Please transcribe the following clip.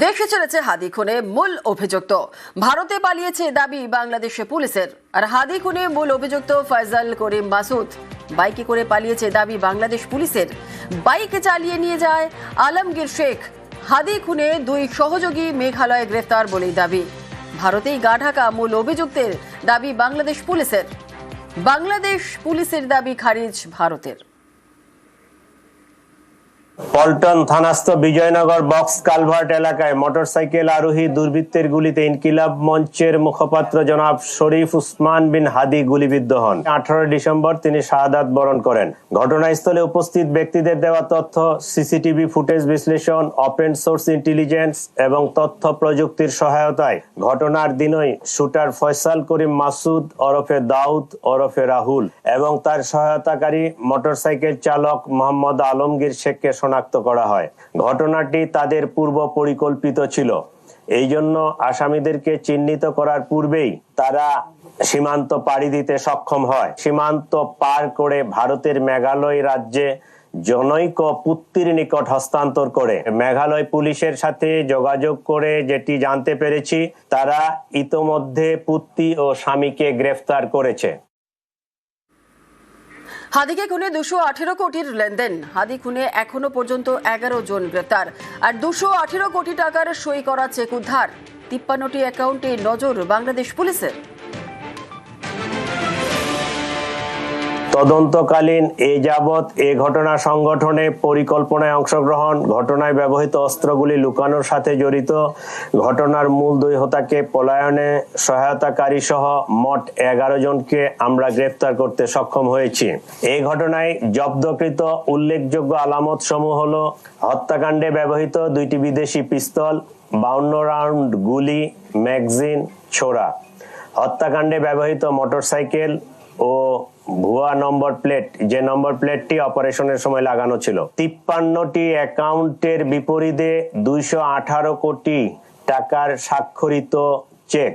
দেশে চলেছে হাদি খুনে মূল অভিযুক্ত, ভারতে পালিয়েছে দাবি বাংলাদেশে পুলিশের। আর হাদি খুনে মূল অভিযুক্ত ফয়সাল করিম মাসুদ বাইকে করে পালিয়েছে দাবি বাংলাদেশ পুলিশের। বাইক চালিয়ে নিয়ে যায় আলমগীর শেখ। হাদি খুনে দুই সহযোগী মেঘালয়ে গ্রেফতার বলেই দাবি। ভারতেই গা ঢাকা মূল অভিযুক্তের দাবি বাংলাদেশ পুলিশের। বাংলাদেশ পুলিশের দাবি খারিজ ভারতের। পল্টন থানাস্থ বিজয়নগর বক্স কালভার্ট এলাকায় মোটরসাইকেল আরোহী দুর্বৃত্তের গুলিতে ইনকিলাব মঞ্চের মুখপাত্র জনাব শরীফ উসমান বিন হাদি গুলিবিদ্ধ হন। 18 ডিসেম্বর তিনি শাহাদাত বরণ করেন। ঘটনাস্থলে উপস্থিত ব্যক্তিদের দেওয়া তথ্য, সিসিটিভি ফুটেজ বিশ্লেষণ, ওপেন সোর্স ইন্টেলিজেন্স এবং তথ্য প্রযুক্তির সহায়তায় ঘটনার দিনই শুটার ফয়সাল করিম মাসুদ ওরফে দাউদ ওরফে রাহুল এবং তার সহায়তাকারী মোটরসাইকেল চালক মোহাম্মদ আলমগীর শেখকে শনাক্ত করা হয়। ঘটনাটি তাদের পূর্ব পরিকল্পিত ছিল। এই জন্য আসামিদেরকে চিহ্নিত করার পূর্বেই তারা সীমান্ত পাড়ি দিতে সক্ষম হয়। সীমান্ত পার করে ভারতের মেঘালয় রাজ্যে জনৈক পুত্তির নিকট হস্তান্তর করে মেঘালয় পুলিশের সাথে যোগাযোগ করে যেটি জানতে পেরেছি, তারা ইতোমধ্যে পুত্তি ও স্বামীকে গ্রেফতার করেছে। হাদিকে খুনে 218 কোটির লেনদেন। হাদি খুনে এখনো পর্যন্ত 11 জন গ্রেফতার। আর 218 কোটি টাকার সই করা চেক উদ্ধার। 53টি অ্যাকাউন্টে নজর বাংলাদেশ পুলিশের। তদন্তকালীন এ যাবৎ এ ঘটনা সংগঠনে পরিকল্পনায় অংশগ্রহণ, ঘটনায় ব্যবহৃত অস্ত্রগুলি লুকানোর সাথে জড়িত, ঘটনার মূল দুই হোতাকে পলায়নে সহায়তাকারী সহ মোট 11 জনকে আমরা গ্রেফতার করতে সক্ষম হয়েছি। এই ঘটনায় জব্দকৃত উল্লেখযোগ্য আলামত সমূহ হলো: হত্যাকাণ্ডে ব্যবহৃত 2টি বিদেশি পিস্তল, 52 রাউন্ড গুলি, ম্যাগজিন, ছোরা, হত্যাকাণ্ডে ব্যবহৃত মোটরসাইকেল ও ভুয়া নম্বর প্লেট, যে নম্বর প্লেটটি অপারেশনের সময় লাগানো ছিল। 53টি অ্যাকাউন্টের বিপরীতে 218 কোটি টাকার স্বাক্ষরিত চেক।